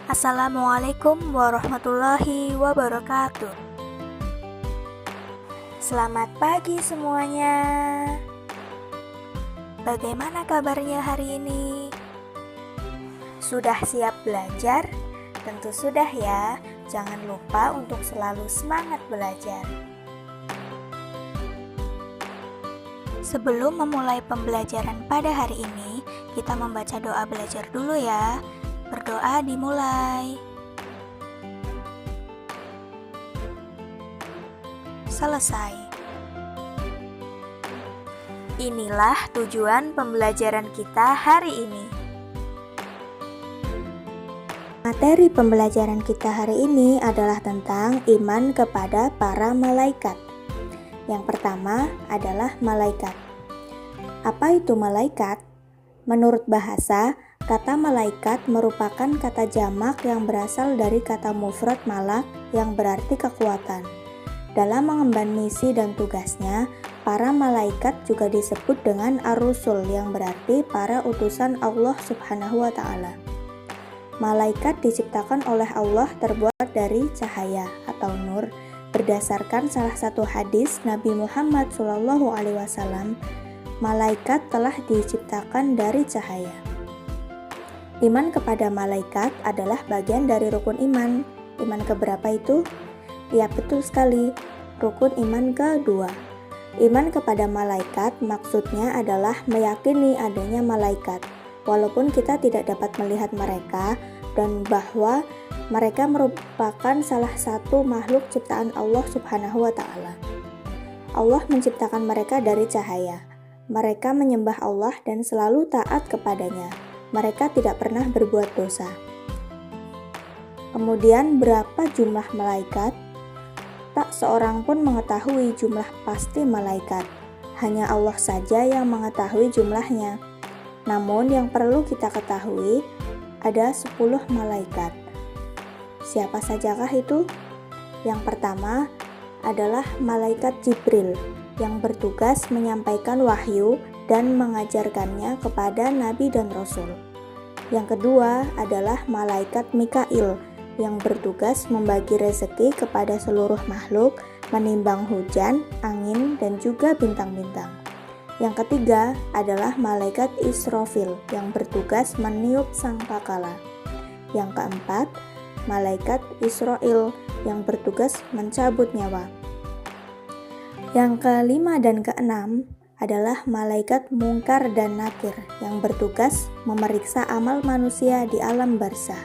Assalamualaikum warahmatullahi wabarakatuh. Selamat pagi semuanya. Bagaimana kabarnya hari ini? Sudah siap belajar? Tentu sudah ya. Jangan lupa untuk selalu semangat belajar. Sebelum memulai pembelajaran pada hari ini, kita membaca doa belajar dulu ya. Berdoa dimulai. Selesai. Inilah tujuan pembelajaran kita hari ini. Materi pembelajaran kita hari ini adalah tentang iman kepada para malaikat. Yang pertama adalah malaikat. Apa itu malaikat? Menurut bahasa, kata malaikat merupakan kata jamak yang berasal dari kata mufrad malak yang berarti kekuatan. Dalam mengemban misi dan tugasnya, para malaikat juga disebut dengan ar-rusul yang berarti para utusan Allah Subhanahu wa Ta'ala. Malaikat diciptakan oleh Allah terbuat dari cahaya atau nur berdasarkan salah satu hadis Nabi Muhammad SAW. Malaikat telah diciptakan dari cahaya. Iman kepada malaikat adalah bagian dari rukun iman. Iman keberapa itu? Ya, betul sekali. Rukun iman kedua. Iman kepada malaikat maksudnya adalah meyakini adanya malaikat, walaupun kita tidak dapat melihat mereka, dan bahwa mereka merupakan salah satu makhluk ciptaan Allah Subhanahu wa Ta'ala. Allah menciptakan mereka dari cahaya. Mereka menyembah Allah dan selalu taat kepadanya. Mereka tidak pernah berbuat dosa. Kemudian, berapa jumlah malaikat? Tak seorang pun mengetahui jumlah pasti malaikat. Hanya Allah saja yang mengetahui jumlahnya. Namun yang perlu kita ketahui, ada 10 malaikat. Siapa sajakah itu? Yang pertama adalah malaikat Jibril, yang bertugas menyampaikan wahyu dan mengajarkannya kepada nabi dan rasul. Yang kedua adalah malaikat Mikail, yang bertugas membagi rezeki kepada seluruh makhluk, menimbang hujan, angin, dan juga bintang-bintang. Yang ketiga adalah malaikat Israfil, yang bertugas meniup sangkakala. Yang keempat, malaikat Israil, yang bertugas mencabut nyawa. Yang kelima dan keenam adalah malaikat Mungkar dan Nakir, yang bertugas memeriksa amal manusia di alam barzah.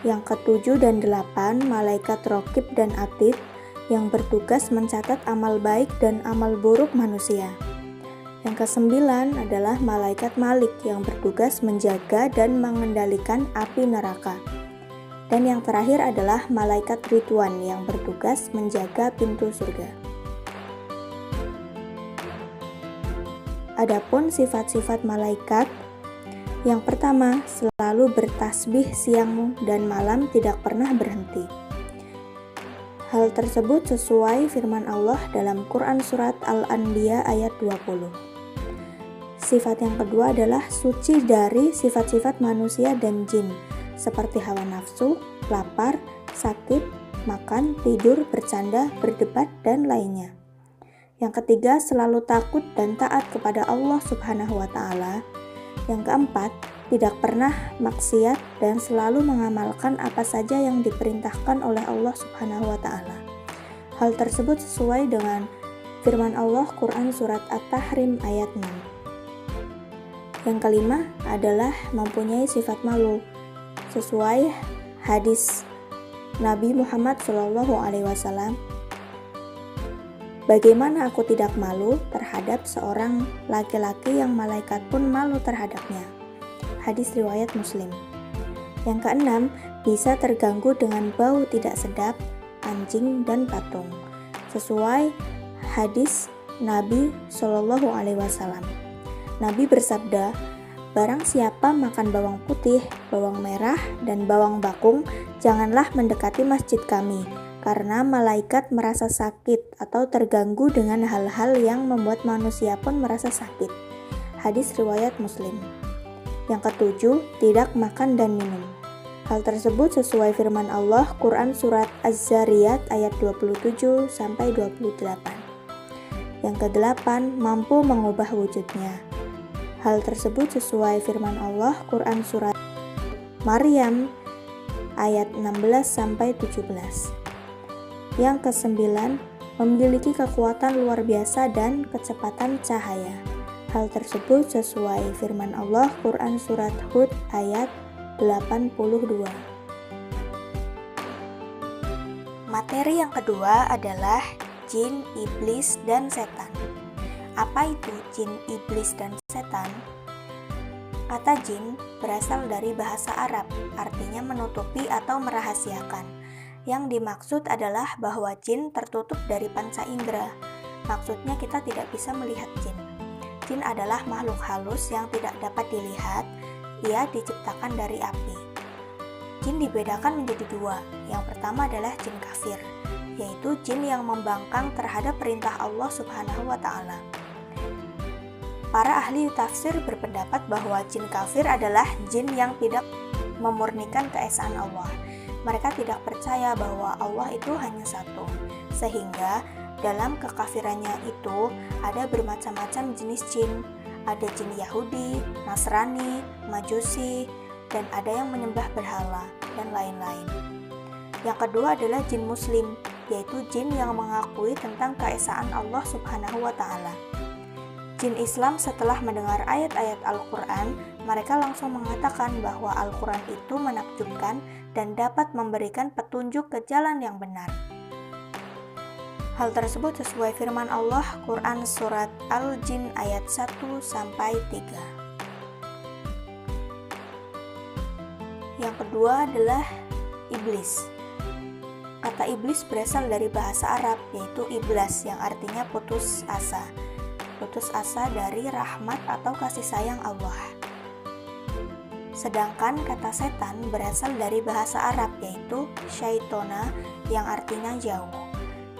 Yang ketujuh dan delapan, malaikat Raqib dan Atid, yang bertugas mencatat amal baik dan amal buruk manusia. Yang kesembilan adalah malaikat Malik, yang bertugas menjaga dan mengendalikan api neraka. Dan yang terakhir adalah malaikat Ridwan, yang bertugas menjaga pintu surga. Adapun sifat-sifat malaikat, yang pertama, selalu bertasbih siang dan malam, tidak pernah berhenti. Hal tersebut sesuai firman Allah dalam Quran Surat Al-Anbiya ayat 20. Sifat yang kedua adalah suci dari sifat-sifat manusia dan jin, seperti hawa nafsu, lapar, sakit, makan, tidur, bercanda, berdebat, dan lainnya. Yang ketiga, selalu takut dan taat kepada Allah Subhanahu wa Ta'ala. Yang keempat, tidak pernah maksiat dan selalu mengamalkan apa saja yang diperintahkan oleh Allah Subhanahu wa Ta'ala. Hal tersebut sesuai dengan firman Allah Quran Surat At-Tahrim ayat 6. Yang kelima adalah mempunyai sifat malu, sesuai hadis Nabi Muhammad SAW. Bagaimana aku tidak malu terhadap seorang laki-laki yang malaikat pun malu terhadapnya? Hadis riwayat Muslim. Yang keenam, bisa terganggu dengan bau tidak sedap, anjing, dan patung, sesuai hadis Nabi SAW. Nabi bersabda, barang siapa makan bawang putih, bawang merah, dan bawang bakung, janganlah mendekati masjid kami, karena malaikat merasa sakit atau terganggu dengan hal-hal yang membuat manusia pun merasa sakit. Hadis riwayat Muslim. Yang ketujuh, tidak makan dan minum. Hal tersebut sesuai firman Allah Quran Surat Az-Zariyat ayat 27-28. Yang kedelapan, mampu mengubah wujudnya. Hal tersebut sesuai firman Allah Quran Surat Maryam ayat 16-17. Yang kesembilan, memiliki kekuatan luar biasa dan kecepatan cahaya. Hal tersebut sesuai firman Allah Quran Surat Hud ayat 82. Materi yang kedua adalah jin, iblis, dan setan. Apa itu jin, iblis, dan setan? Kata jin berasal dari bahasa Arab, artinya menutupi atau merahasiakan. Yang dimaksud adalah bahwa jin tertutup dari panca indera. Maksudnya kita tidak bisa melihat jin. Jin adalah makhluk halus yang tidak dapat dilihat. Ia diciptakan dari api. Jin dibedakan menjadi dua. Yang pertama adalah jin kafir, yaitu jin yang membangkang terhadap perintah Allah Subhanahu wa Ta'ala. Para ahli tafsir berpendapat bahwa jin kafir adalah jin yang tidak memurnikan keesaan Allah. Mereka tidak percaya bahwa Allah itu hanya satu, sehingga dalam kekafirannya itu ada bermacam-macam jenis jin. Ada jin Yahudi, Nasrani, Majusi, dan ada yang menyembah berhala, dan lain-lain. Yang kedua adalah jin muslim, yaitu jin yang mengakui tentang keesaan Allah Subhanahu wa Ta'ala. Jin Islam setelah mendengar ayat-ayat Al-Quran, mereka langsung mengatakan bahwa Al-Quran itu menakjubkan dan dapat memberikan petunjuk ke jalan yang benar. Hal tersebut sesuai firman Allah Quran Surat Al-Jin ayat 1-3. Yang kedua adalah iblis. Kata iblis berasal dari bahasa Arab, yaitu iblas, yang artinya putus asa. Putus asa dari rahmat atau kasih sayang Allah. Sedangkan kata setan berasal dari bahasa Arab, yaitu syaitona, yang artinya jauh.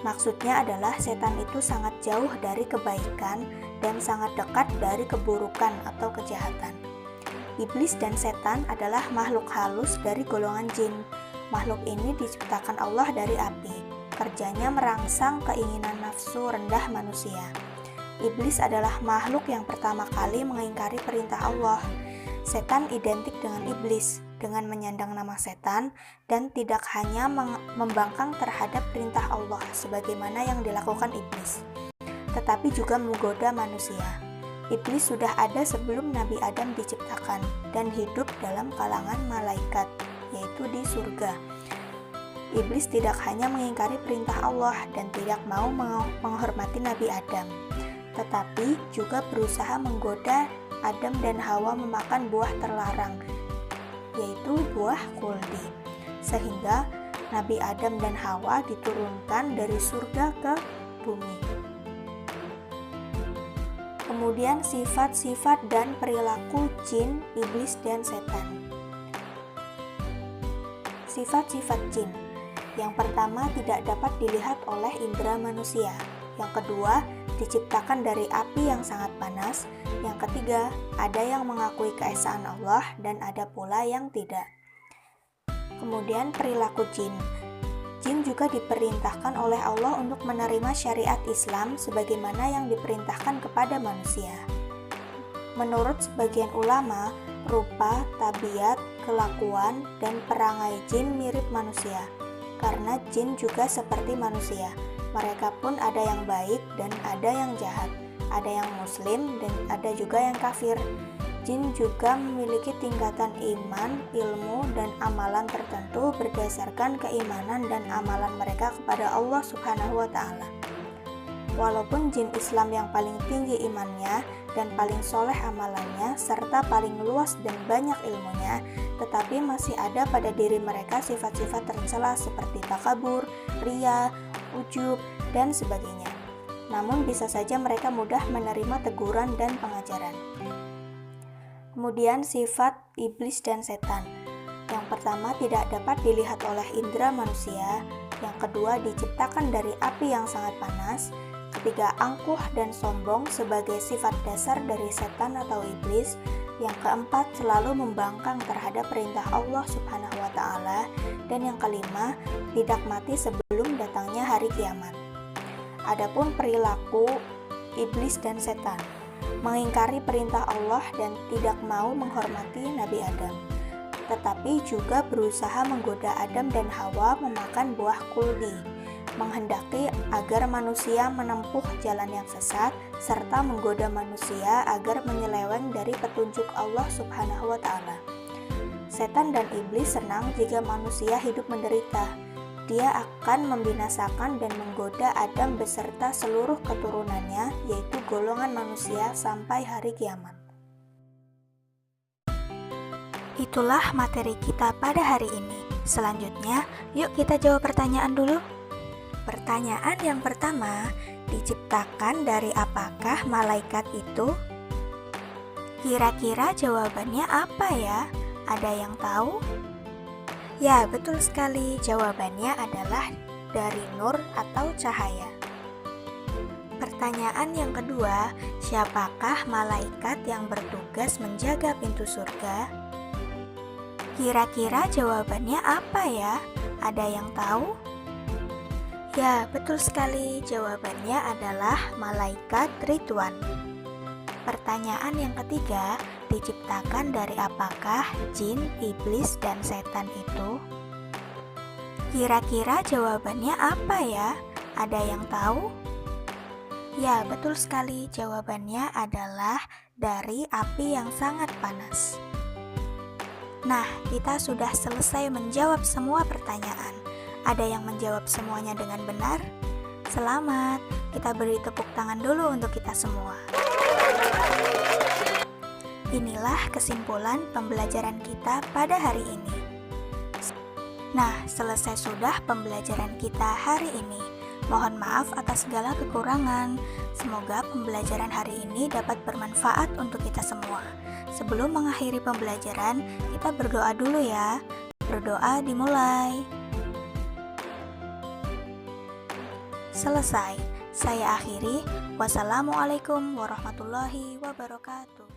Maksudnya adalah setan itu sangat jauh dari kebaikan dan sangat dekat dari keburukan atau kejahatan. Iblis dan setan adalah makhluk halus dari golongan jin. Makhluk ini diciptakan Allah dari api. Kerjanya merangsang keinginan nafsu rendah manusia. Iblis adalah makhluk yang pertama kali mengingkari perintah Allah. Setan identik dengan iblis dengan menyandang nama setan dan tidak hanya membangkang terhadap perintah Allah sebagaimana yang dilakukan iblis, tetapi juga menggoda manusia. Iblis sudah ada sebelum Nabi Adam diciptakan dan hidup dalam kalangan malaikat, yaitu di surga. Iblis tidak hanya mengingkari perintah Allah dan tidak mau menghormati Nabi Adam, tetapi juga berusaha menggoda Adam dan Hawa memakan buah terlarang, yaitu buah kuldi, sehingga Nabi Adam dan Hawa diturunkan dari surga ke bumi. Kemudian sifat-sifat dan perilaku jin, iblis, dan setan. Sifat-sifat jin. Yang pertama, tidak dapat dilihat oleh indera manusia. Yang kedua, diciptakan dari api yang sangat panas. Yang ketiga, ada yang mengakui keesaan Allah dan ada pula yang tidak. Kemudian perilaku jin. Jin juga diperintahkan oleh Allah untuk menerima syariat Islam sebagaimana yang diperintahkan kepada manusia. Menurut sebagian ulama, rupa, tabiat, kelakuan, dan perangai jin mirip manusia. Karena jin juga seperti manusia. Mereka pun ada yang baik dan ada yang jahat, ada yang muslim dan ada juga yang kafir. Jin juga memiliki tingkatan iman, ilmu, dan amalan tertentu berdasarkan keimanan dan amalan mereka kepada Allah Subhanahu wa Ta'ala. Walaupun jin Islam yang paling tinggi imannya dan paling soleh amalannya serta paling luas dan banyak ilmunya, tetapi masih ada pada diri mereka sifat-sifat tercela seperti takabur, riya, ujub, dan sebagainya. Namun bisa saja mereka mudah menerima teguran dan pengajaran. Kemudian sifat iblis dan setan. Yang pertama, tidak dapat dilihat oleh indera manusia. Yang kedua, diciptakan dari api yang sangat panas. Ketiga, angkuh dan sombong sebagai sifat dasar dari setan atau iblis. Yang keempat, selalu membangkang terhadap perintah Allah Subhanahu wa Ta'ala. Dan yang kelima, tidak mati sebelum datangnya hari kiamat. Adapun perilaku iblis dan setan, mengingkari perintah Allah dan tidak mau menghormati Nabi Adam, tetapi juga berusaha menggoda Adam dan Hawa memakan buah kuldi, menghendaki agar manusia menempuh jalan yang sesat, serta menggoda manusia agar menyeleweng dari petunjuk Allah Subhanahu wa Ta'ala. Setan dan iblis senang jika manusia hidup menderita. Dia akan membinasakan dan menggoda Adam beserta seluruh keturunannya, yaitu golongan manusia sampai hari kiamat. Itulah materi kita pada hari ini. Selanjutnya, yuk kita jawab pertanyaan dulu. Pertanyaan yang pertama, diciptakan dari apakah malaikat itu? Kira-kira jawabannya apa ya? Ada yang tahu? Ya, betul sekali. Jawabannya adalah dari nur atau cahaya. Pertanyaan yang kedua, siapakah malaikat yang bertugas menjaga pintu surga? Kira-kira jawabannya apa ya? Ada yang tahu? Ya, betul sekali. Jawabannya adalah malaikat Ridwan. Pertanyaan yang ketiga, diciptakan dari apakah jin, iblis, dan setan itu? Kira-kira jawabannya apa ya? Ada yang tahu? Ya, betul sekali. Jawabannya adalah dari api yang sangat panas. Nah, kita sudah selesai menjawab semua pertanyaan. Ada yang menjawab semuanya dengan benar? Selamat, kita beri tepuk tangan dulu untuk kita semua. Inilah kesimpulan pembelajaran kita pada hari ini. Nah, selesai sudah pembelajaran kita hari ini. Mohon maaf atas segala kekurangan. Semoga pembelajaran hari ini dapat bermanfaat untuk kita semua. Sebelum mengakhiri pembelajaran, kita berdoa dulu ya. Berdoa dimulai. Selesai. Saya akhiri. Wassalamualaikum warahmatullahi wabarakatuh.